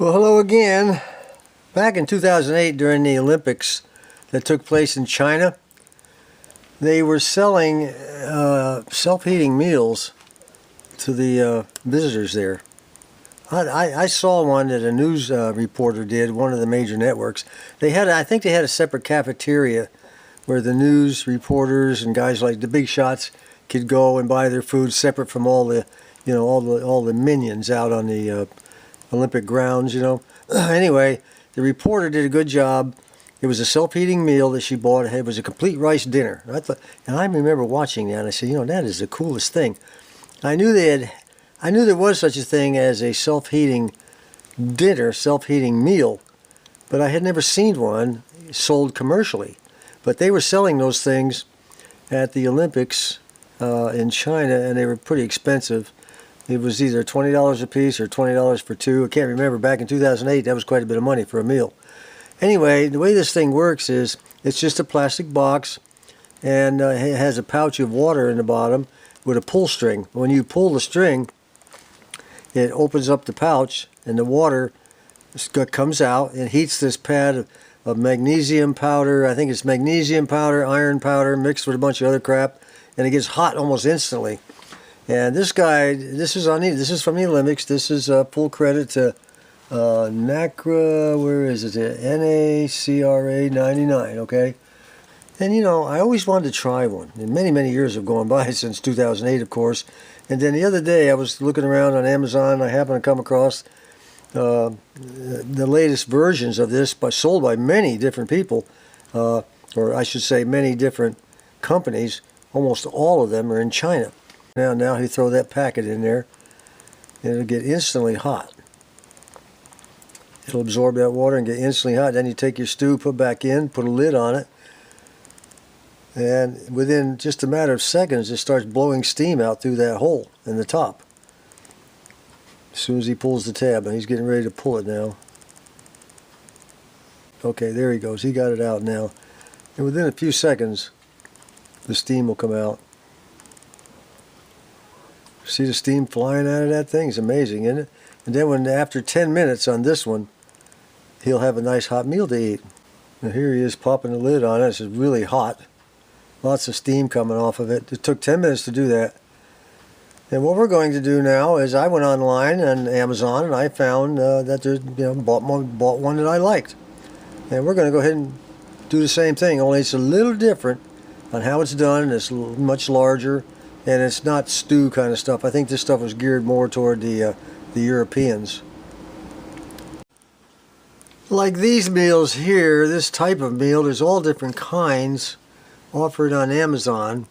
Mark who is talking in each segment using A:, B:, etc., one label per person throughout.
A: Well, hello again. Back in 2008 during the Olympics that took place in China, they were selling self-heating meals to the visitors there. I saw one that a news reporter did, one of the major networks. I think they had a separate cafeteria where the news reporters and guys like the big shots could go and buy their food separate from all the, all the minions out on the Olympic grounds, Anyway, the reporter did a good job. It was a self-heating meal that she bought. It was a complete rice dinner. And I remember watching that, and I said, that is the coolest thing. I knew there was such a thing as a self-heating dinner, self-heating meal, but I had never seen one sold commercially. But they were selling those things at the Olympics in China, and they were pretty expensive. It was either $20 a piece or $20 for two. I can't remember. Back in 2008, that was quite a bit of money for a meal. Anyway, the way this thing works is it's just a plastic box, and it has a pouch of water in the bottom with a pull string. When you pull the string, it opens up the pouch, and the water comes out and heats this pad of magnesium powder. I think it's magnesium powder, iron powder, mixed with a bunch of other crap, and it gets hot almost instantly. And this guy, this is from the Olympics. This is full credit to NACRA, where is it? NACRA 99, okay? And I always wanted to try one. And many years have gone by since 2008, of course. And then the other day I was looking around on Amazon. I happened to come across the latest versions of this, sold by many different people, or I should say many different companies. Almost all of them are in China. Now you throw that packet in there, and it'll get instantly hot. It'll absorb that water and get instantly hot. Then you take your stew, put back in, put a lid on it, and within just a matter of seconds, it starts blowing steam out through that hole in the top. As soon as he pulls the tab, and he's getting ready to pull it now. Okay, there he goes. He got it out now. And within a few seconds, the steam will come out. See the steam flying out of that thing? It's amazing, isn't it? And then after 10 minutes on this one, he'll have a nice hot meal to eat. Now here he is popping the lid on it. It's really hot. Lots of steam coming off of it. It took 10 minutes to do that. And what we're going to do now is I went online on Amazon and I found that there's, bought one that I liked. And we're going to go ahead and do the same thing, only it's a little different on how it's done. It's much larger. And it's not stew kind of stuff. I think this stuff was geared more toward the Europeans. Like these meals here, this type of meal, there's all different kinds offered on Amazon.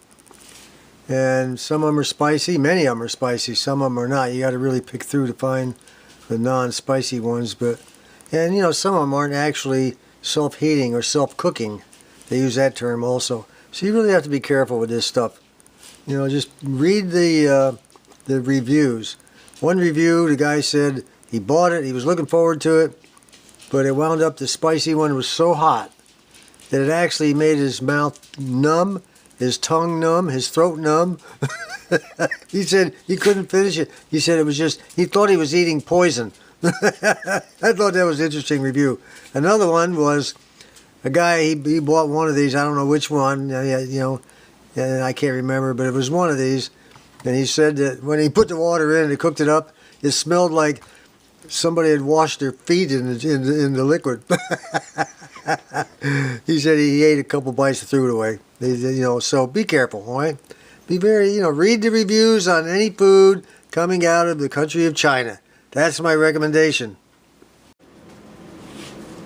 A: And some of them are spicy, many of them are spicy, some of them are not. You got to really pick through to find the non-spicy ones. And some of them aren't actually self-heating or self-cooking. They use that term also. So you really have to be careful with this stuff. Just read the reviews. One review, the guy said he bought it, he was looking forward to it, but it wound up the spicy one was so hot that it actually made his mouth numb, his tongue numb, his throat numb. He said he couldn't finish it. He said it was he thought he was eating poison. I thought that was an interesting review. Another one was a guy, he bought one of these, I don't know which one, and I can't remember, but it was one of these. And he said that when he put the water in and he cooked it up, it smelled like somebody had washed their feet in the liquid. He said he ate a couple bites and threw it away. So be careful, all right? Be very, read the reviews on any food coming out of the country of China. That's my recommendation.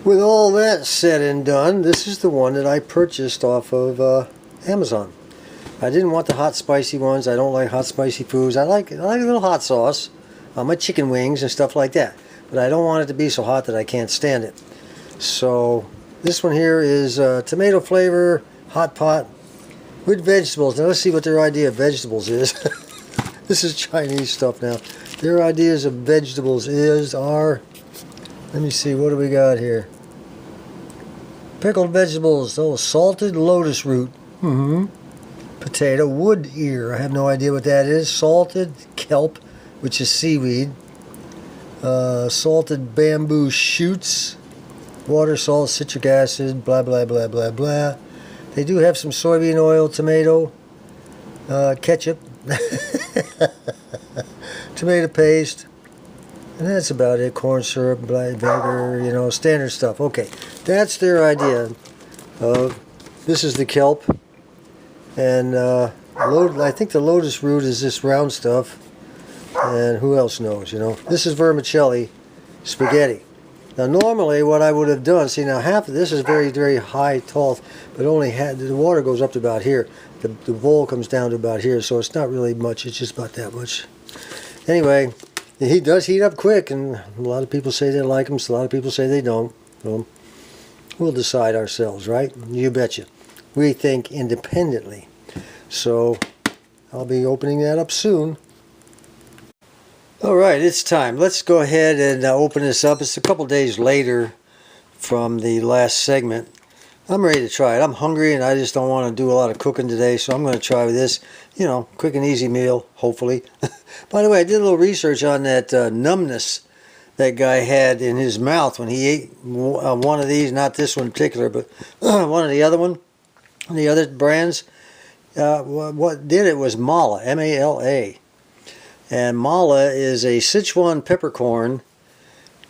A: With all that said and done, this is the one that I purchased off of Amazon. I didn't want the hot spicy ones. I don't like hot spicy foods. I like a little hot sauce on my chicken wings and stuff like that. But I don't want it to be so hot that I can't stand it. So this one here is tomato flavor, hot pot with vegetables. Now let's see what their idea of vegetables is. This is Chinese stuff now. Their ideas of vegetables are, let me see, what do we got here? Pickled vegetables, salted lotus root. Potato, wood ear, I have no idea what that is. Salted kelp, which is seaweed. salted bamboo shoots, water, salt, citric acid, blah blah blah blah blah. They do have some soybean oil, tomato, ketchup, tomato paste, and that's about it. Corn syrup, vinegar, you know, standard stuff. Okay, that's their idea. This is the kelp, and I think the lotus root is this round stuff, and who else knows, you know. This is vermicelli spaghetti. Now normally what I would have done, see now half of this is very, very high, tall, but only the water goes up to about here. The bowl comes down to about here, so it's not really much, it's just about that much. Anyway, he does heat up quick, and a lot of people say they like them, so a lot of people say they don't. So we'll decide ourselves, right? You betcha. We think independently. So I'll be opening that up soon. Alright, it's time. Let's go ahead and open this up. It's a couple days later from the last segment. I'm ready to try it. I'm hungry and I just don't want to do a lot of cooking today, so I'm going to try this, you know, quick and easy meal, hopefully. By the way, I did a little research on that numbness that guy had in his mouth when he ate one of these, not this one in particular, but one of the other brands. What did it was mala, M-A-L-A. And mala is a Sichuan peppercorn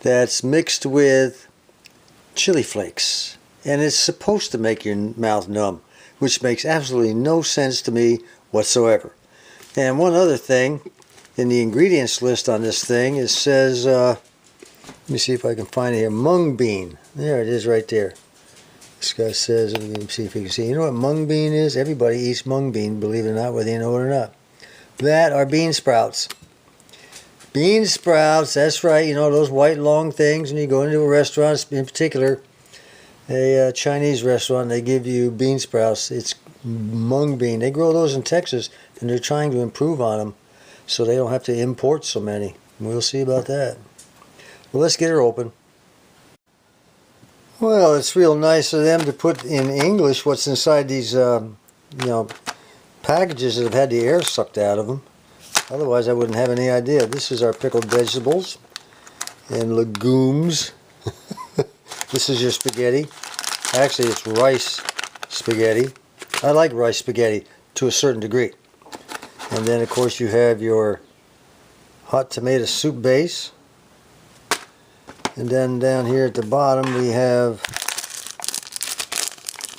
A: that's mixed with chili flakes. And it's supposed to make your mouth numb, which makes absolutely no sense to me whatsoever. And one other thing, in the ingredients list on this thing, it says, let me see if I can find it here, mung bean. There it is right there. This guy says, let me see if you can see. You know what mung bean is? Everybody eats mung bean, believe it or not, whether you know it or not. That are bean sprouts. Bean sprouts, that's right, you know, those white long things, and you go into a restaurant, in particular, a Chinese restaurant, they give you bean sprouts. It's mung bean. They grow those in Texas, and they're trying to improve on them so they don't have to import so many. We'll see about that. Well, let's get her open. Well, it's real nice of them to put in English what's inside these, you know, packages that have had the air sucked out of them. Otherwise, I wouldn't have any idea. This is our pickled vegetables and legumes. This is your spaghetti. Actually, it's rice spaghetti. I like rice spaghetti to a certain degree. And then, of course, you have your hot tomato soup base. And then down here at the bottom, we have,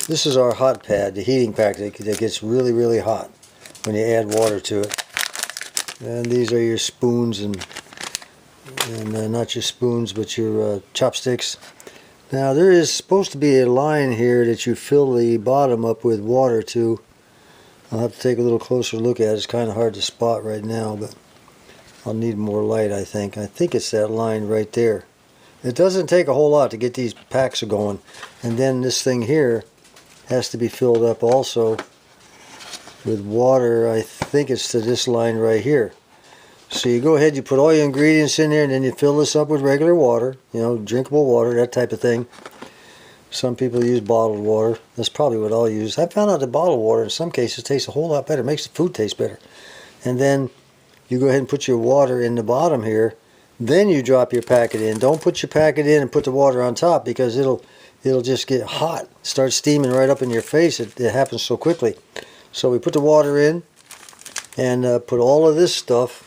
A: this is our hot pad, the heating pack that gets really, really hot when you add water to it. And these are your spoons and not your spoons, but your chopsticks. Now there is supposed to be a line here that you fill the bottom up with water to. I'll have to take a little closer look at it. It's kind of hard to spot right now, but I'll need more light, I think. I think it's that line right there. It doesn't take a whole lot to get these packs going. And then this thing here has to be filled up also with water. I think it's to this line right here. So you go ahead, you put all your ingredients in there, and then you fill this up with regular water, you know, drinkable water, that type of thing. Some people use bottled water. That's probably what I'll use. I found out that bottled water in some cases tastes a whole lot better. It makes the food taste better. And then you go ahead and put your water in the bottom here. Then you drop your packet in. Don't put your packet in and put the water on top, because it'll just get hot. Start steaming right up in your face. It happens so quickly. So we put the water in and put all of this stuff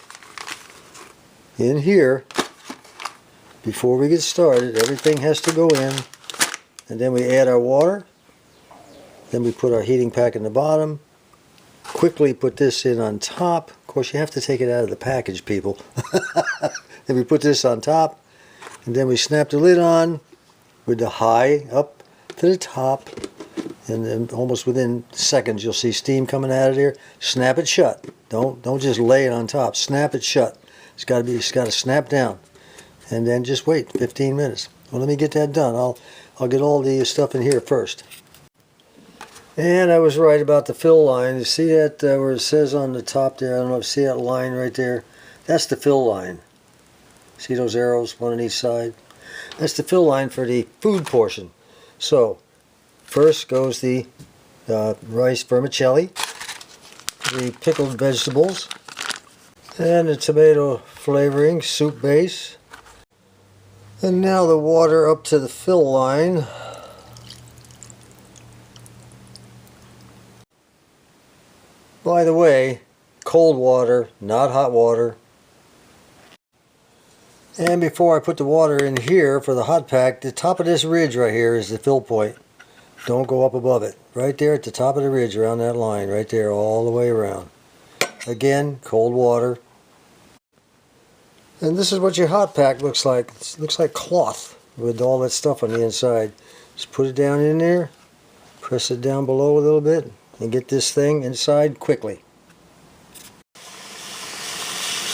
A: in here before we get started. Everything has to go in. And then we add our water. Then we put our heating pack in the bottom. Quickly put this in on top. Of course, you have to take it out of the package, people. Then we put this on top. And then we snap the lid on with the high up to the top. And then almost within seconds you'll see steam coming out of there. Snap it shut. Don't just lay it on top. Snap it shut. It's got to snap down. And then just wait 15 minutes. Well, let me get that done. I'll get all the stuff in here first. And I was right about the fill line. You see that where it says on the top there? I don't know if you see that line right there. That's the fill line. See those arrows, one on each side? That's the fill line for the food portion. So first goes the rice vermicelli, the pickled vegetables, and the tomato flavoring soup base, And now the water up to the fill line. By the way, cold water, not hot water. And before I put the water in here for the hot pack, the top of this ridge right here is the fill point. Don't go up above it. Right there at the top of the ridge around that line, right there all the way around. Again, cold water. And this is what your hot pack looks like. It looks like cloth with all that stuff on the inside. Just put it down in there, press it down below a little bit, and get this thing inside quickly.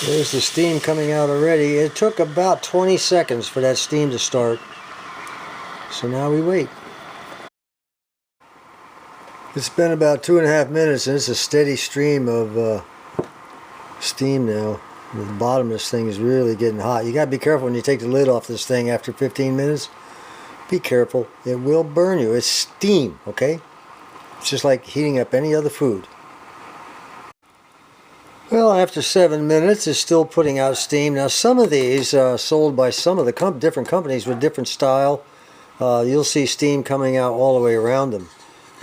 A: There's the steam coming out already. It took about 20 seconds for that steam to start. So now we wait. It's been about 2.5 minutes and it's a steady stream of steam now. The bottom of this thing is really getting hot. You gotta be careful when you take the lid off this thing after 15 minutes. Be careful, it will burn you. It's steam, okay? It's just like heating up any other food. Well, after 7 minutes, it's still putting out steam. Now, some of these sold by some of the different companies with different style. You'll see steam coming out all the way around them.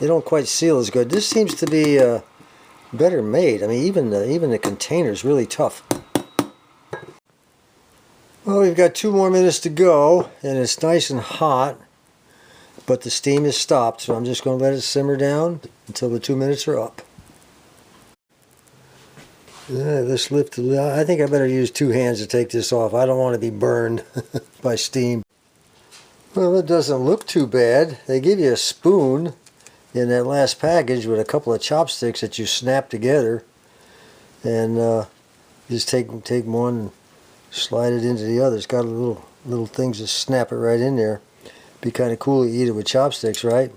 A: They don't quite seal as good. This seems to be better made. I mean, even the container is really tough. Well, we've got 2 more minutes to go, and it's nice and hot, but the steam is stopped, so I'm just going to let it simmer down until the 2 minutes are up. Let's lift the lid. I think I better use 2 hands to take this off. I don't want to be burned by steam. Well, it doesn't look too bad. They give you a spoon in that last package with a couple of chopsticks that you snap together, and just take one and slide it into the other. It's got little things that snap it right in there. Be kind of cool to eat it with chopsticks, right?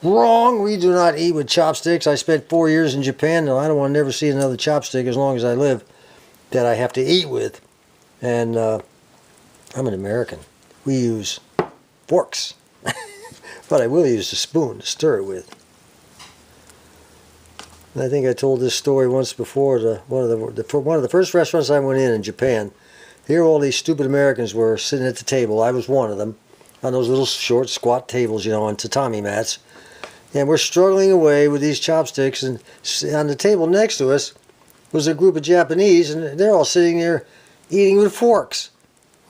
A: Wrong! We do not eat with chopsticks. I spent 4 years in Japan, and I don't want to never see another chopstick as long as I live that I have to eat with. And I'm an American. We use forks. But I will use a spoon to stir it with. And I think I told this story once before. One of the first restaurants I went in Japan. Here all these stupid Americans were sitting at the table. I was one of them. On those little short squat tables, you know, on tatami mats. And we're struggling away with these chopsticks. And on the table next to us was a group of Japanese. And they're all sitting there eating with forks.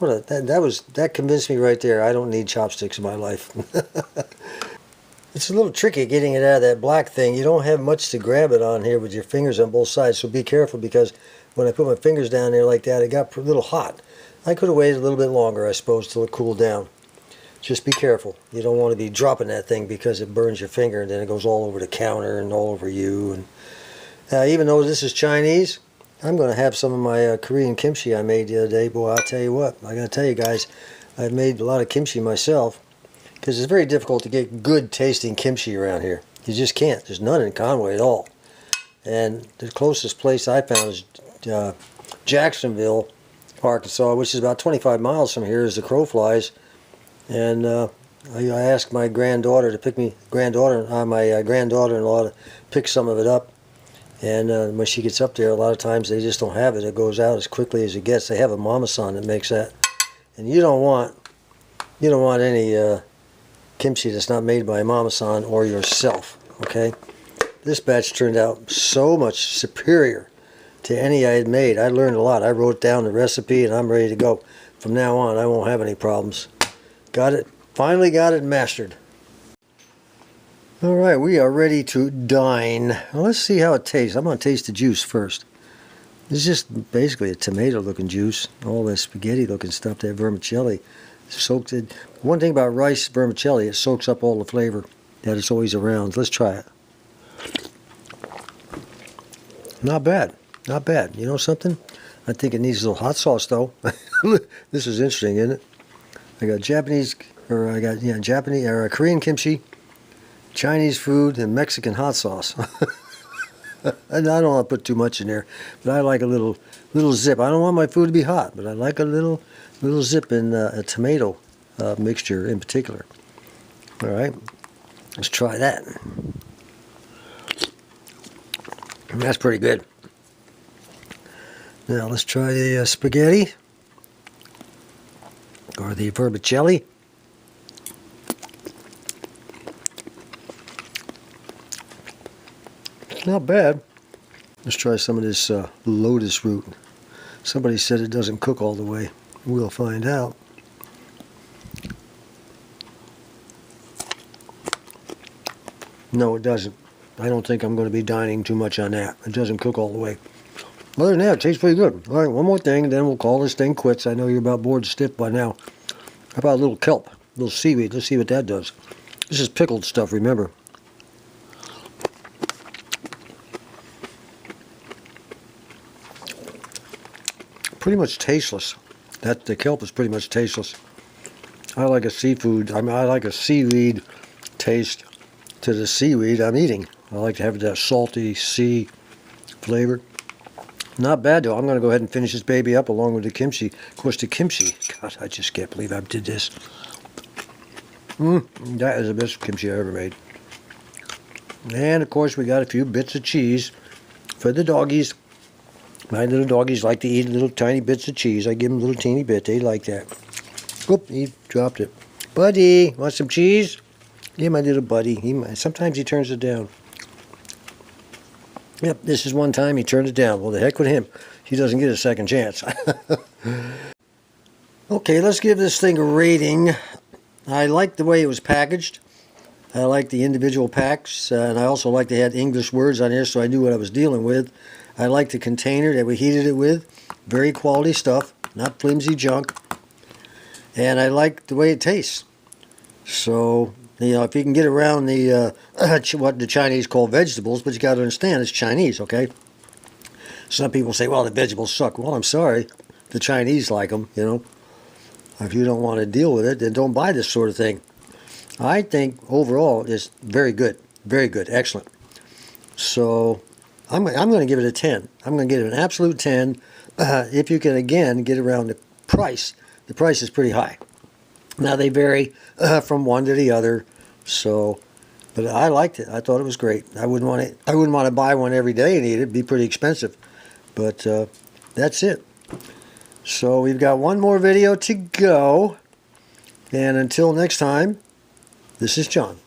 A: That convinced me right there. I don't need chopsticks in my life. It's a little tricky getting it out of that black thing. You don't have much to grab it on here with your fingers on both sides, so be careful, because when I put my fingers down there like that, it got a little hot. I could have waited a little bit longer, I suppose, till it cooled down. Just be careful. You don't want to be dropping that thing because it burns your finger and then it goes all over the counter and all over you. And even though this is Chinese, I'm going to have some of my Korean kimchi I made the other day. Boy, I'll tell you what. I got to tell you guys, I've made a lot of kimchi myself, because it's very difficult to get good tasting kimchi around here. You just can't. There's none in Conway at all. And the closest place I found is Jacksonville, Arkansas, which is about 25 miles from here as the crow flies. And I asked my granddaughter to pick me, my granddaughter-in-law to pick some of it up. And when she gets up there, a lot of times they just don't have it. It goes out as quickly as it gets. They have a mama-san that makes that. And you don't want any kimchi that's not made by a mama-san or yourself, okay? This batch turned out so much superior to any I had made. I learned a lot. I wrote down the recipe and I'm ready to go. From now on, I won't have any problems. Got it. Finally got it mastered. All right, we are ready to dine. Well, let's see how it tastes. I'm going to taste the juice first. This is just basically a tomato-looking juice. All that spaghetti-looking stuff, that vermicelli. Soaked it. One thing about rice vermicelli, it soaks up all the flavor that is always around. Let's try it. Not bad. Not bad. You know something? I think it needs a little hot sauce, though. This is interesting, isn't it? I got Korean kimchi, Chinese food, and Mexican hot sauce. And I don't want to put too much in there, but I like a little zip. I don't want my food to be hot, but I like a little zip in a tomato mixture in particular. All right, let's try that. And that's pretty good. Now let's try the spaghetti. or the vermicelli. It's not bad. Let's try some of this lotus root. Somebody said it doesn't cook all the way. We'll find out. No, it doesn't. I don't think I'm going to be dining too much on that. It doesn't cook all the way. Other than that, it tastes pretty good. All right, one more thing, and then we'll call this thing quits. I know you're about bored stiff by now. How about a little kelp, a little seaweed? Let's see what that does. This is pickled stuff, remember. Pretty much tasteless. The kelp is pretty much tasteless. I like a seafood. I like a seaweed taste to the seaweed I'm eating. I like to have that salty sea flavor. Not bad though. I'm going to go ahead and finish this baby up along with the kimchi. Of course, the kimchi. God, I just can't believe I did this. That is the best kimchi I ever made. And of course, we got a few bits of cheese for the doggies. My little doggies like to eat little tiny bits of cheese. I give them a little teeny bit. They like that. Oop, he dropped it. Buddy, want some cheese? Yeah, my little buddy. Sometimes he turns it down. Yep, this is one time he turned it down. Well, the heck with him. He doesn't get a second chance. Okay, let's give this thing a rating. I like the way it was packaged. I like the individual packs, and I also like they had English words on here so I knew what I was dealing with. I like the container that we heated it with. Very quality stuff, not flimsy junk. And I like the way it tastes. So, you know, if you can get around the what the Chinese call vegetables, but you got to understand it's Chinese, okay? Some people say, well, the vegetables suck. Well, I'm sorry. The Chinese like them, you know. If you don't want to deal with it, then don't buy this sort of thing. I think overall it's very good. Very good. Excellent. So I'm going to give it a 10. I'm going to give it an absolute 10. If you can, again, get around the price. The price is pretty high. Now, they vary from one to the other. So, but I liked it. I thought it was great. I wouldn't want to buy one every day and eat it. It'd be pretty expensive. But that's it. So we've got one more video to go. And until next time, this is John.